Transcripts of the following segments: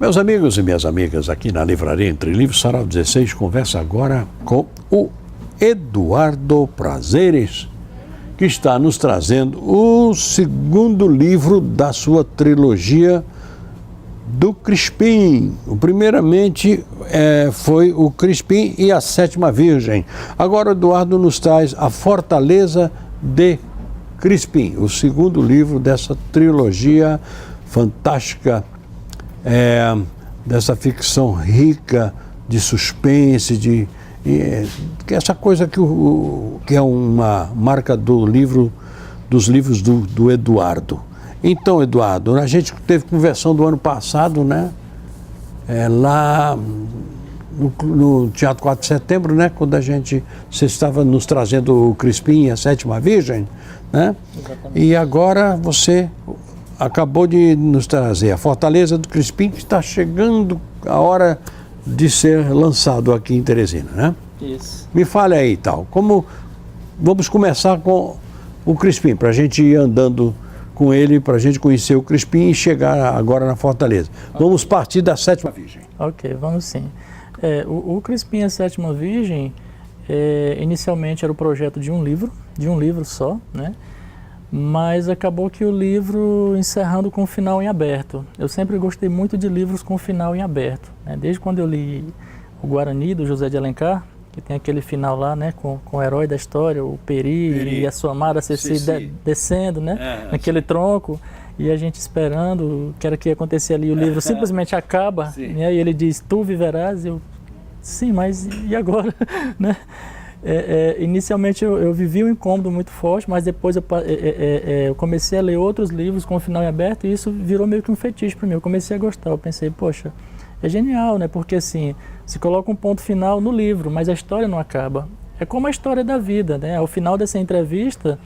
Meus amigos e minhas amigas, aqui na Livraria Entre Livros, Sarau 16, conversa agora com o Eduardo Prazeres, que está nos trazendo o segundo livro da sua trilogia do Crispim. Primeiramente foi o Crispim e a Sétima Virgem. Agora o Eduardo nos traz A Fortaleza de Crispim, o segundo livro dessa trilogia fantástica, dessa ficção rica de suspense, essa coisa que é uma marca dos livros do Eduardo. Então, Eduardo, a gente teve conversão do ano passado, né? Lá no Teatro 4 de Setembro, né? Quando você estava nos trazendo o Crispim e a Sétima Virgem, né? Exatamente. E agora você acabou de nos trazer A Fortaleza do Crispim, que está chegando a hora de ser lançado aqui em Teresina, né? Isso. Me fale aí, tal. Vamos começar com o Crispim, para a gente ir andando com ele, para a gente conhecer o Crispim e chegar agora na Fortaleza. Okay. Vamos partir da Sétima Virgem. Ok, vamos sim. O Crispim e a Sétima Virgem, inicialmente era o projeto de um livro só, né? Mas acabou que o livro encerrando com o final em aberto. Eu sempre gostei muito de livros com final em aberto, né? Desde quando eu li o Guarani, do José de Alencar, que tem aquele final lá, né, com o herói da história, o Peri e a sua amada Ceci descendo, né, naquele tronco, e a gente esperando que era que ia acontecer ali. O livro simplesmente acaba, né, e ele diz, tu viverás, sim, mas e agora? Né? Inicialmente eu vivi um incômodo muito forte, mas depois eu comecei a ler outros livros com o final em aberto, e isso virou meio que um fetiche para mim. Eu comecei a gostar, eu pensei, poxa, é genial, né? Porque assim, se coloca um ponto final no livro, mas a história não acaba. É como a história da vida, né? Ao final dessa entrevista,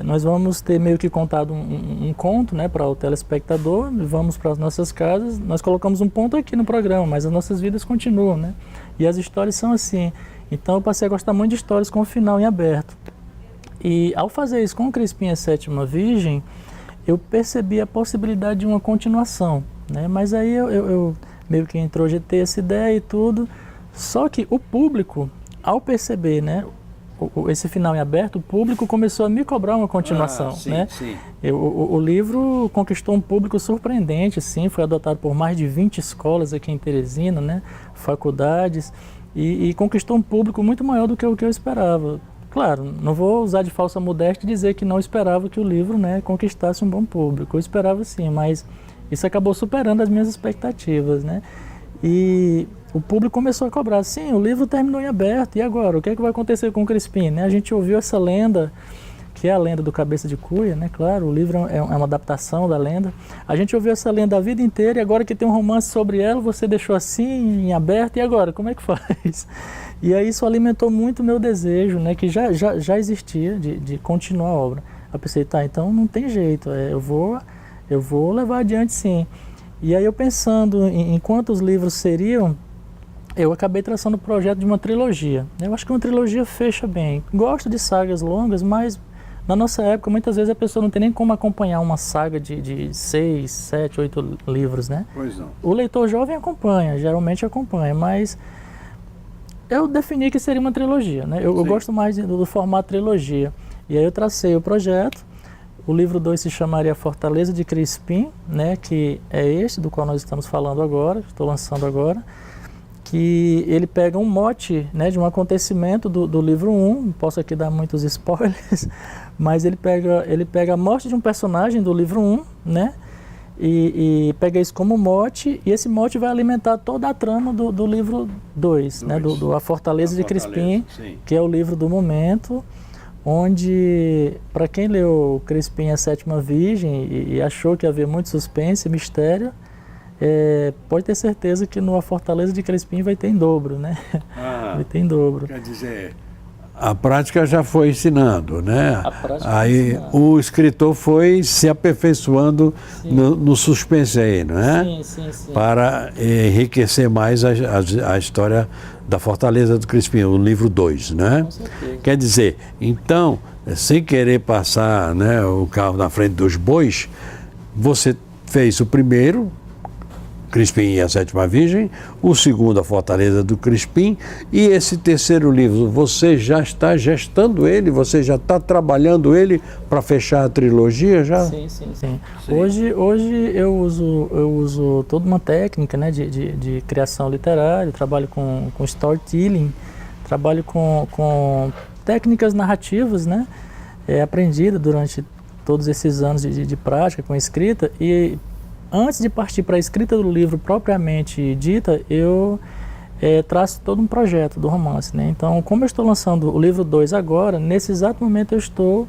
nós vamos ter meio que contado um conto, né, para o telespectador, vamos para as nossas casas, nós colocamos um ponto aqui no programa, mas as nossas vidas continuam, né? E as histórias são assim. Então eu passei a gostar muito de histórias com o final em aberto. E ao fazer isso com o Crispim e a Sétima Virgem, eu percebi a possibilidade de uma continuação, né? Mas aí eu meio que introjetei essa ideia e tudo, só que o público, ao perceber, né, esse final em aberto, o público começou a me cobrar uma continuação, sim, né? Sim. O livro conquistou um público surpreendente, sim, foi adotado por mais de 20 escolas aqui em Teresina, né, faculdades, e conquistou um público muito maior do que o que eu esperava. Claro, não vou usar de falsa modéstia e dizer que não esperava que o livro, né, conquistasse um bom público. Eu esperava sim, mas isso acabou superando as minhas expectativas, né? E o público começou a cobrar, sim, o livro terminou em aberto, e agora? O que é que vai acontecer com o Crispim, né? A gente ouviu essa lenda, que é a lenda do Cabeça de Cuia, né? Claro, o livro é uma adaptação da lenda. A gente ouviu essa lenda a vida inteira, e agora que tem um romance sobre ela, você deixou assim, em aberto, e agora? Como é que faz? E aí isso alimentou muito o meu desejo, né? Que já existia de continuar a obra. Eu pensei, tá, então não tem jeito, eu vou levar adiante sim. E aí eu pensando em quantos livros seriam, eu acabei traçando o projeto de uma trilogia. Eu acho que uma trilogia fecha bem. Gosto de sagas longas, mas na nossa época muitas vezes a pessoa não tem nem como acompanhar uma saga de 6, 7, 8 livros, né? Pois não. O leitor jovem acompanha, geralmente acompanha, mas eu defini que seria uma trilogia, né? Eu gosto mais do formato trilogia. E aí eu tracei o projeto. O livro 2 se chamaria Fortaleza de Crispim, né, que é este do qual nós estamos falando agora, estou lançando agora, que ele pega um mote, né, de um acontecimento do livro 1, não posso aqui dar muitos spoilers, mas ele pega a morte de um personagem do livro 1, né, e pega isso como mote, e esse mote vai alimentar toda a trama do livro 2, né, A Fortaleza de Crispim, sim, que é o livro do momento, onde, para quem leu Crispim e a Sétima Virgem e achou que havia muito suspense e mistério, pode ter certeza que no A Fortaleza de Crispim vai ter em dobro, né? Vai ter em dobro. Quer dizer, a prática já foi ensinando, né? Aí ensinando. O escritor foi se aperfeiçoando no suspense aí, não é? Sim. Para enriquecer mais a história da Fortaleza do Crispim, o livro 2, né? Com certeza. Quer dizer, então, sem querer passar, né, o carro na frente dos bois, você fez o primeiro, Crispim e a Sétima Virgem, o segundo, A Fortaleza do Crispim, e esse terceiro livro, você já está gestando ele, você já está trabalhando ele para fechar a trilogia já? Sim. Hoje eu uso toda uma técnica, né, de criação literária, trabalho com storytelling, trabalho com técnicas narrativas, né, aprendida durante todos esses anos de prática com escrita. E antes de partir para a escrita do livro propriamente dita, eu traço todo um projeto do romance, né? Então, como eu estou lançando o livro 2 agora, nesse exato momento eu estou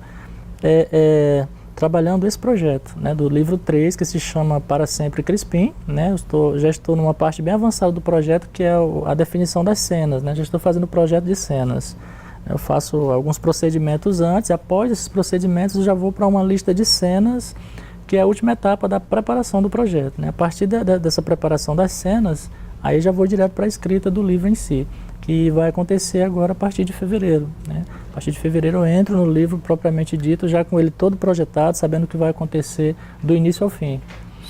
trabalhando esse projeto, né, do livro 3, que se chama Para Sempre Crispim, né? Já estou numa parte bem avançada do projeto, que é a definição das cenas, né? Já estou fazendo o projeto de cenas. Eu faço alguns procedimentos antes, e após esses procedimentos eu já vou para uma lista de cenas, que é a última etapa da preparação do projeto, né? A partir dessa preparação das cenas, aí já vou direto para a escrita do livro em si, que vai acontecer agora a partir de fevereiro, né? A partir de fevereiro eu entro no livro propriamente dito, já com ele todo projetado, sabendo o que vai acontecer do início ao fim.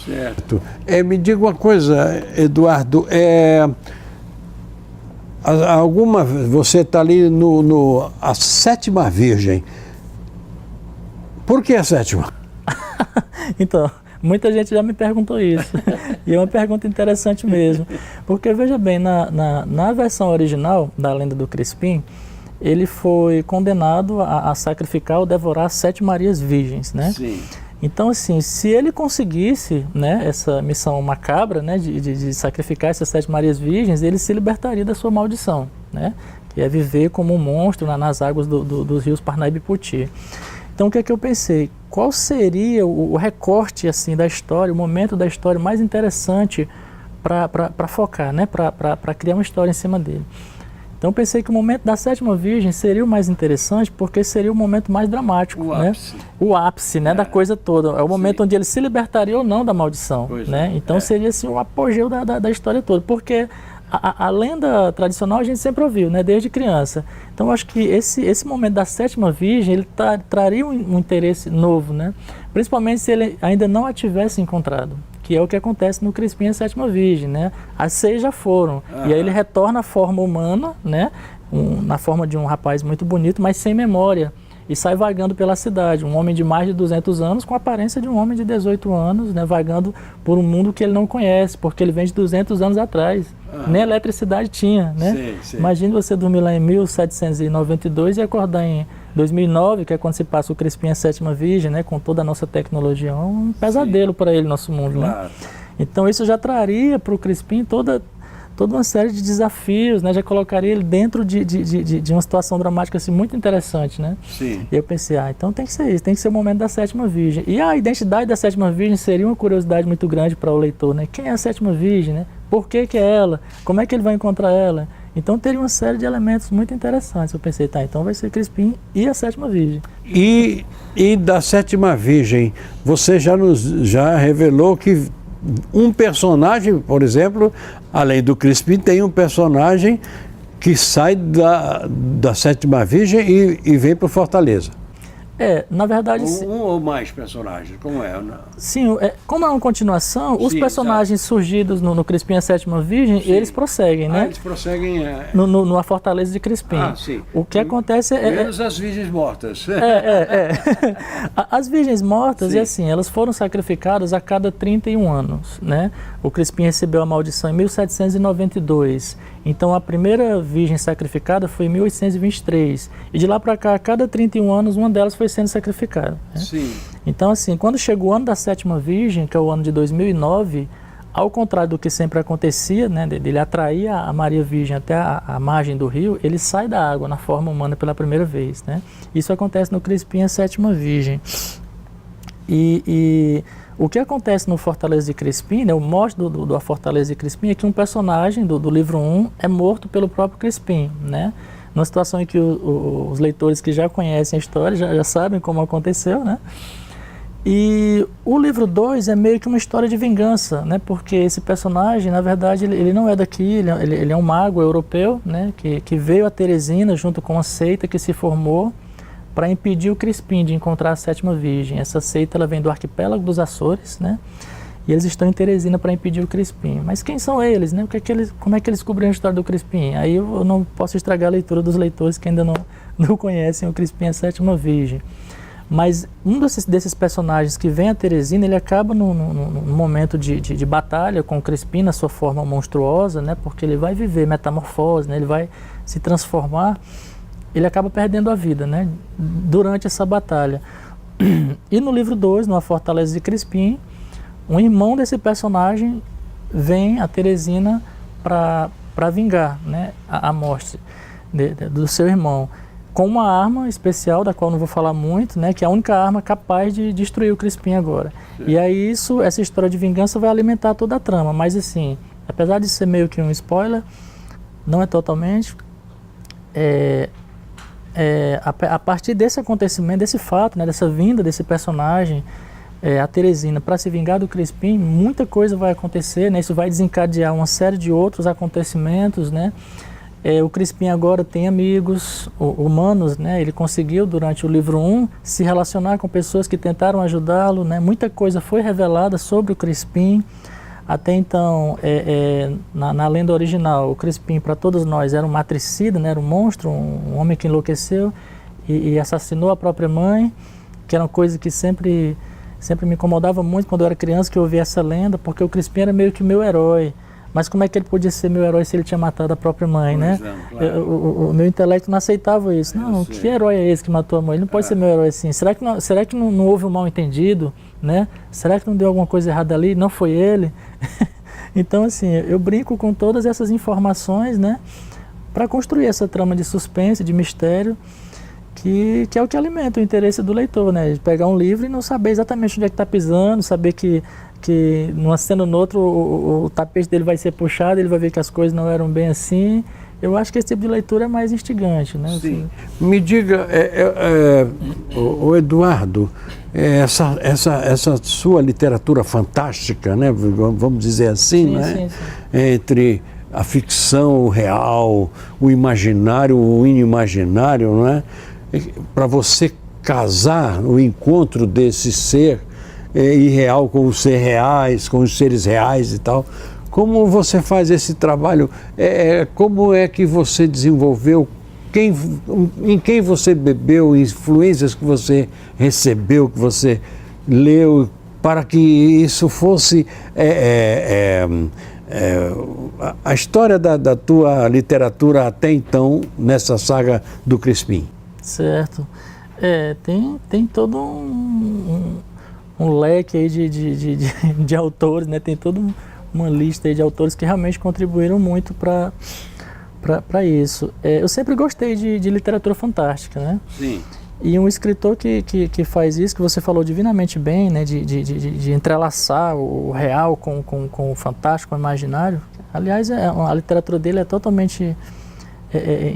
Certo. Me diga uma coisa, Eduardo, você está ali a Sétima Virgem. Por que a sétima? Então, muita gente já me perguntou isso. E é uma pergunta interessante mesmo. Porque, veja bem, na versão original da Lenda do Crispim, ele foi condenado a sacrificar ou devorar 7 Marias Virgens, né? Sim. Então, assim, se ele conseguisse, né, essa missão macabra, né, de sacrificar essas 7 Marias Virgens, ele se libertaria da sua maldição, né, que é viver como um monstro nas águas dos rios Parnaíba e Poti. Então, o que é que eu pensei? Qual seria o recorte, assim, da história, o momento da história mais interessante para focar, né, para criar uma história em cima dele? Então, eu pensei que o momento da Sétima Virgem seria o mais interessante, porque seria o momento mais dramático, né? O ápice, né, da coisa toda. É o momento onde ele se libertaria ou não da maldição, né? Então, seria assim, o apogeu da história toda, porque a lenda tradicional a gente sempre ouviu, né, desde criança. Então, eu acho que esse momento da Sétima Virgem, ele traria um interesse novo, né? Principalmente se ele ainda não a tivesse encontrado, que é o que acontece no Crispim e a Sétima Virgem, né? As 6 já foram, e aí ele retorna à forma humana, né? Na forma de um rapaz muito bonito, mas sem memória, e sai vagando pela cidade, um homem de mais de 200 anos com a aparência de um homem de 18 anos, né? Vagando por um mundo que ele não conhece, porque ele vem de 200 anos atrás, nem eletricidade tinha, né? Sim. Imagine você dormir lá em 1792 e acordar em 2009, que é quando se passa o Crispim e a Sétima Virgem, né, com toda a nossa tecnologia. É um pesadelo para ele, nosso mundo. Claro. Né? Então isso já traria para o Crispim toda uma série de desafios, né? Já colocaria ele dentro de uma situação dramática assim, muito interessante, né? Sim. E eu pensei, então tem que ser isso, tem que ser o momento da Sétima Virgem. E a identidade da Sétima Virgem seria uma curiosidade muito grande para o leitor, né? Quem é a Sétima Virgem, né? Por que é ela? Como é que ele vai encontrar ela? Então teria uma série de elementos muito interessantes. Eu pensei, então vai ser Crispim e a Sétima Virgem. E da Sétima Virgem, você já revelou que um personagem, por exemplo, além do Crispim, tem um personagem que sai da Sétima Virgem e vem para Fortaleza. Na verdade... Um ou mais personagens, como é? Sim, como é uma continuação, os personagens surgidos no Crispim e a Sétima Virgem, eles prosseguem, né? Eles prosseguem... No A Fortaleza de Crispim. Sim. O que acontece menos as Virgens Mortas. As Virgens Mortas, assim, elas foram sacrificadas a cada 31 anos, né? O Crispim recebeu a maldição em 1792. Então, a primeira virgem sacrificada foi em 1823. E de lá para cá, a cada 31 anos, uma delas foi sendo sacrificada. Né? Sim. Então, assim, quando chegou o ano da Sétima Virgem, que é o ano de 2009, ao contrário do que sempre acontecia, né, dele atrair a Maria Virgem até a margem do rio, ele sai da água na forma humana pela primeira vez. Né? Isso acontece no Crispim e a Sétima Virgem. E o que acontece no Fortaleza de Crispim, né, o mote do A Fortaleza de Crispim, é que um personagem do livro 1 é morto pelo próprio Crispim, né? Numa situação em que os leitores que já conhecem a história já sabem como aconteceu, né? E o livro 2 é meio que uma história de vingança, né? Porque esse personagem, na verdade, ele não é daqui, ele é um mago europeu, né? Que veio a Teresina junto com uma seita que se formou para impedir o Crispim de encontrar a Sétima Virgem. Essa seita ela vem do arquipélago dos Açores, né? e eles estão em Teresina para impedir o Crispim. Mas quem são eles, né? Como é que eles cobriram a história do Crispim? Aí eu não posso estragar a leitura dos leitores que ainda não conhecem o Crispim, a Sétima Virgem. Mas um desses personagens que vem a Teresina, ele acaba num momento de batalha com o Crispim na sua forma monstruosa, né? Porque ele vai viver metamorfose, né? Ele vai se transformar, ele acaba perdendo a vida, né? Durante essa batalha. E no livro 2, no A Fortaleza de Crispim, um irmão desse personagem vem a Teresina para vingar, né? a morte do seu irmão, com uma arma especial, da qual não vou falar muito, né, que é a única arma capaz de destruir o Crispim agora. Sim. E aí essa história de vingança vai alimentar toda a trama, mas assim, apesar de ser meio que um spoiler, não é totalmente, a partir desse acontecimento, desse fato, né, dessa vinda desse personagem, a Teresina, para se vingar do Crispim, muita coisa vai acontecer, né, isso vai desencadear uma série de outros acontecimentos, né. O Crispim agora tem amigos humanos, né? Ele conseguiu, durante o livro 1, se relacionar com pessoas que tentaram ajudá-lo, né? Muita coisa foi revelada sobre o Crispim. Até então, na lenda original, o Crispim, para todos nós, era um matricida, né? Era um monstro, um homem que enlouqueceu e assassinou a própria mãe, que era uma coisa que sempre me incomodava muito quando eu era criança, que eu ouvia essa lenda, porque o Crispim era meio que meu herói. Mas como é que ele podia ser meu herói se ele tinha matado a própria mãe, né? Claro. O meu intelecto não aceitava isso. Não, que herói é esse que matou a mãe? Ele não pode ser meu herói assim. Será que não houve um mal entendido, né? Será que não deu alguma coisa errada ali? Não foi ele? Então, assim, eu brinco com todas essas informações, né? Para construir essa trama de suspense, de mistério, que é o que alimenta o interesse do leitor, né? De pegar um livro e não saber exatamente onde é que está pisando, saber que numa cena ou noutra o tapete dele vai ser puxado, ele vai ver que as coisas não eram bem assim. Eu acho que esse tipo de leitura é mais instigante, né? Sim. Me diga, o Eduardo, essa sua literatura fantástica, né? Vamos dizer assim, sim, né? Sim. Entre a ficção, o real, o imaginário, o inimaginário, não é? Para você casar o encontro desse ser irreal com os seres reais, com os seres reais e tal. Como você faz esse trabalho? Como é que você desenvolveu? Em quem você bebeu? Influências que você recebeu, que você leu, para que isso fosse a história da tua literatura até então, nessa saga do Crispim? Certo. Tem todo um leque aí de autores, né? Tem toda uma lista aí de autores que realmente contribuíram muito para isso. Eu sempre gostei de literatura fantástica, né? Sim. E um escritor que faz isso, que você falou divinamente bem, né? De entrelaçar o real com o fantástico, com o imaginário. Aliás, a literatura dele é totalmente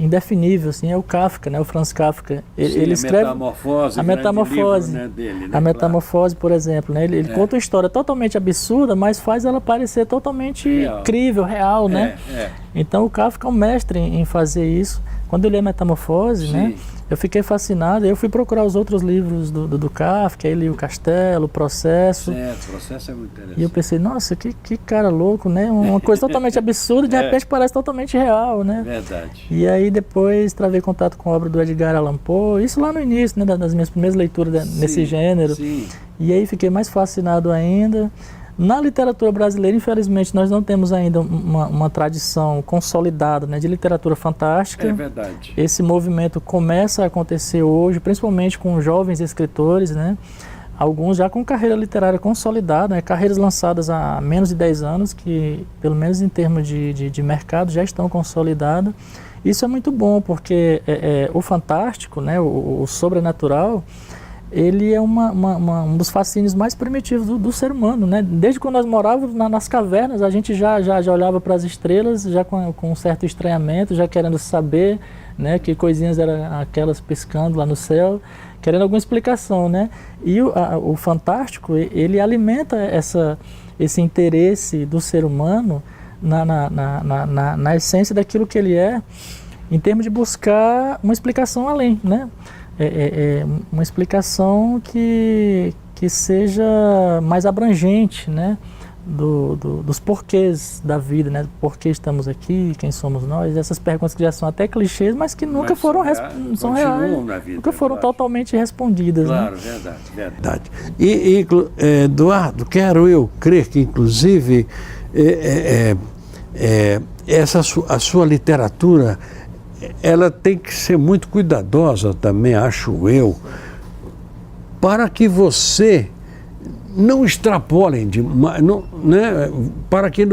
indefinível, assim, é o Kafka, né? O Franz Kafka. Ele escreve a Metamorfose, né, dele, né? A Metamorfose, por exemplo, né? Ele conta uma história totalmente absurda, mas faz ela parecer totalmente crível, real, né? Então o Kafka é um mestre em fazer isso. Quando eu li a Metamorfose, né, eu fiquei fascinado. Eu fui procurar os outros livros do Kafka, aí li o Castelo, o Processo. O Processo é muito interessante. E eu pensei, nossa, que cara louco, né? Uma coisa totalmente absurda, de repente parece totalmente real, né? Verdade. E aí depois travei contato com a obra do Edgar Allan Poe, isso lá no início, né, das minhas primeiras leituras nesse gênero. Sim. E aí fiquei mais fascinado ainda. Na literatura brasileira, infelizmente, nós não temos ainda uma tradição consolidada, né, de literatura fantástica. É verdade. Esse movimento começa a acontecer hoje, principalmente com jovens escritores, né, alguns já com carreira literária consolidada, né, carreiras lançadas há menos de 10 anos, que, pelo menos em termos de mercado, já estão consolidadas. Isso é muito bom, porque o fantástico, né, o sobrenatural, ele é um dos fascínios mais primitivos do ser humano, né? Desde quando nós morávamos nas cavernas, a gente já olhava para as estrelas, já com um certo estranhamento, já querendo saber, né, que coisinhas eram aquelas piscando lá no céu, querendo alguma explicação, né? E o fantástico, ele alimenta esse interesse do ser humano na essência daquilo que ele é, em termos de buscar uma explicação além, né? Uma explicação que que seja mais abrangente, né? Dos porquês da vida, né? Por que estamos aqui, quem somos nós, essas perguntas que já são até clichês, mas que nunca foram são reais, nunca foram totalmente respondidas. Claro, né? verdade. E Eduardo, quero eu crer que, inclusive, a sua literatura, ela tem que ser muito cuidadosa também, acho eu, para que você não extrapolem né, para que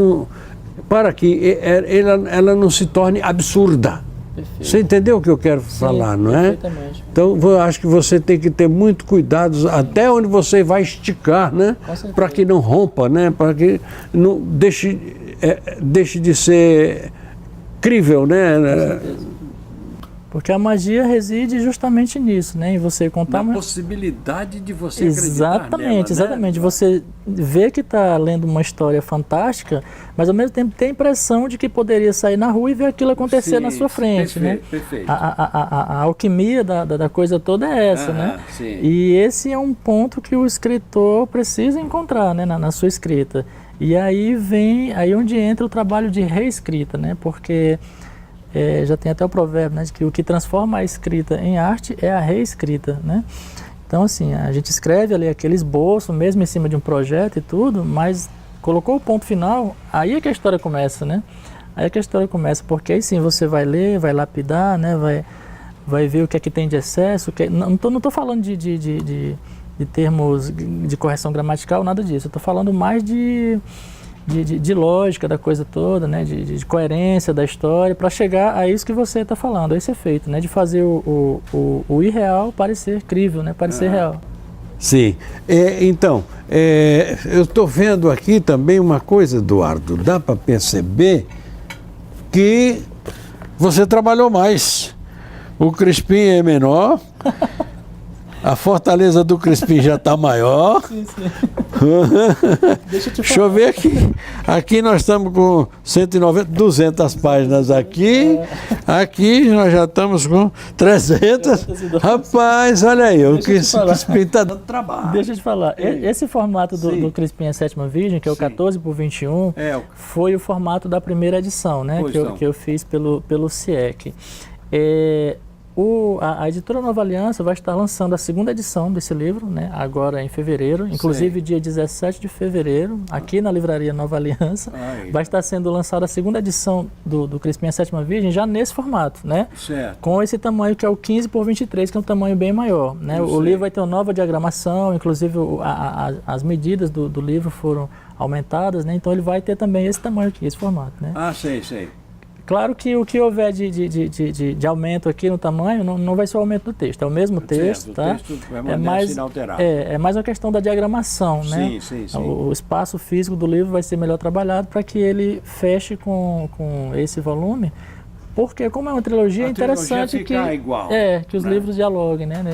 ela não se torne absurda. Perfeito. Você entendeu o que eu quero falar, não é? Perfeitamente. Então, eu acho que você tem que ter muito cuidado até onde você vai esticar, né? Para que não rompa, né? Para que não deixe de ser crível, né? Com certeza. Porque a magia reside justamente nisso, né? Em você contar na possibilidade de você exatamente, acreditar nela, exatamente. Né? Você vê que está lendo uma história fantástica, mas ao mesmo tempo tem a impressão de que poderia sair na rua e ver aquilo acontecer na sua frente, perfeito, né? Perfeito. A alquimia da coisa toda é essa, né? Sim. E esse é um ponto que o escritor precisa encontrar, né? Na sua escrita. E aí onde entra o trabalho de reescrita, né? Porque já tem até o provérbio, né, de que o que transforma a escrita em arte é a reescrita, né? Então, assim, a gente escreve ali aquele esboço, mesmo em cima de um projeto e tudo, mas colocou o ponto final, aí é que a história começa, né? Aí é que a história começa, porque aí sim você vai ler, vai lapidar, né? Vai ver o que é que tem de excesso. Não tô falando de termos de correção gramatical, nada disso. Eu tô falando mais de lógica da coisa toda, né? de coerência da história, para chegar a isso que você está falando, a esse efeito, né? De fazer o irreal parecer crível, né? Parecer real. Sim. Então, eu estou vendo aqui também uma coisa, Eduardo, dá para perceber que você trabalhou mais. O Crispim é menor, a fortaleza do Crispim já está maior. Sim. Deixa eu ver aqui. Aqui nós estamos com 190, 200 páginas aqui. Aqui nós já estamos com 300. Rapaz, olha aí, o Crispim está dando trabalho. Deixa eu te falar, esse formato do Crispim a Sétima Virgem, que é o 14x21, foi o formato da primeira edição, né? Que eu fiz pelo CIEC. A editora Nova Aliança vai estar lançando a segunda edição desse livro, né, agora em fevereiro, inclusive dia 17 de fevereiro, aqui na livraria Nova Aliança, vai estar sendo lançada a segunda edição do Crispim a Sétima Virgem, já nesse formato, né, com esse tamanho que é o 15x23, que é um tamanho bem maior. Né, o livro vai ter uma nova diagramação, inclusive as medidas do livro foram aumentadas, né, então ele vai ter também esse tamanho aqui, esse formato. Né. Sei. Claro que o que houver de aumento aqui no tamanho não vai ser o aumento do texto, é o mesmo texto, tá? O texto permanece inalterado. É mais uma questão da diagramação, né? Sim. O espaço físico do livro vai ser melhor trabalhado para que ele feche com esse volume, porque como é uma trilogia, é interessante que os livros dialoguem, né?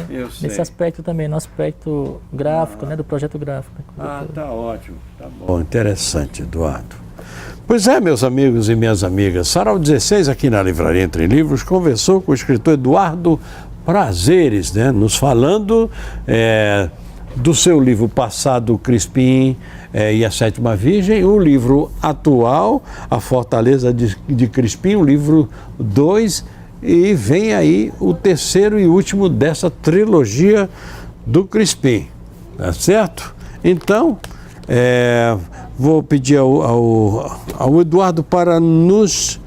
Nesse aspecto também, no aspecto gráfico, né? Do projeto gráfico. Tá ótimo, tá bom. Interessante, Eduardo. Pois é, meus amigos e minhas amigas, Sarau 16 aqui na Livraria Entre Livros conversou com o escritor Eduardo Prazeres, né, nos falando do seu livro passado, Crispim e a Sétima Virgem, o livro atual, A Fortaleza de Crispim, o livro 2, e vem aí o terceiro e último dessa trilogia do Crispim, tá certo? Então, vou pedir ao Eduardo para nos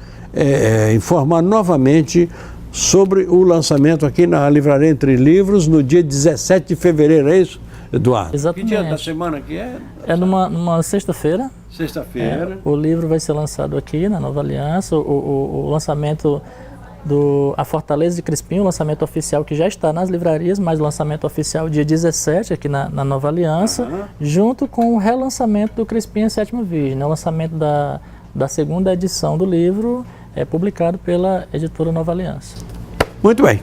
informar novamente sobre o lançamento aqui na Livraria Entre Livros no dia 17 de fevereiro, é isso, Eduardo? Exatamente. Que dia da semana que é? É numa sexta-feira. Sexta-feira. O livro vai ser lançado aqui na Nova Aliança, o lançamento A Fortaleza de Crispim, o lançamento oficial que já está nas livrarias, mas o lançamento oficial dia 17 aqui na Nova Aliança, junto com o relançamento do Crispim a Sétima Virgem, né? O lançamento da segunda edição do livro é publicado pela editora Nova Aliança. Muito bem.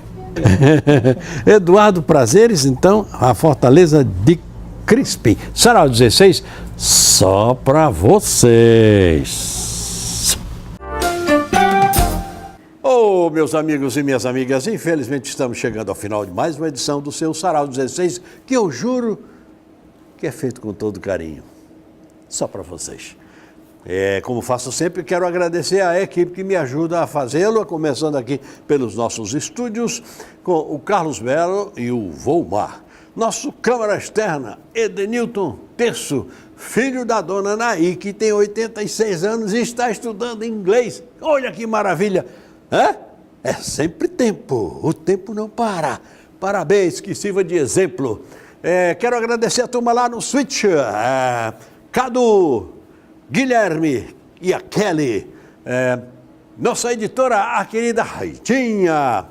Eduardo Prazeres, então, A Fortaleza de Crispim. Sarau 16, só para vocês. Meus amigos e minhas amigas, infelizmente estamos chegando ao final de mais uma edição do seu Sarau 16, que eu juro que é feito com todo carinho. Só para vocês. Como faço sempre, quero agradecer à equipe que me ajuda a fazê-lo, começando aqui pelos nossos estúdios, com o Carlos Belo e o Volmar. Nosso câmara externa, Edenilton Terço, filho da dona Naí, que tem 86 anos e está estudando inglês. Olha que maravilha! É sempre tempo, o tempo não para. Parabéns, que sirva de exemplo. Quero agradecer a turma lá no Switch, Cadu, Guilherme e a Kelly, nossa editora, a querida Raitinha,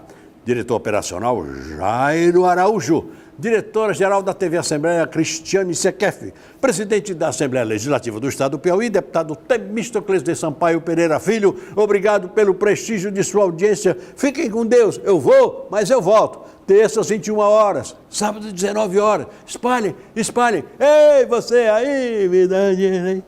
diretor operacional Jairo Araújo, diretora-geral da TV Assembleia Cristiane Sequef, presidente da Assembleia Legislativa do Estado do Piauí, deputado Temístocles de Sampaio Pereira Filho, obrigado pelo prestígio de sua audiência. Fiquem com Deus, eu vou, mas eu volto. Terças, 21 horas, sábado, 19 horas. Espalhem, espalhem. Ei, você aí, me dá dinheiro, hein?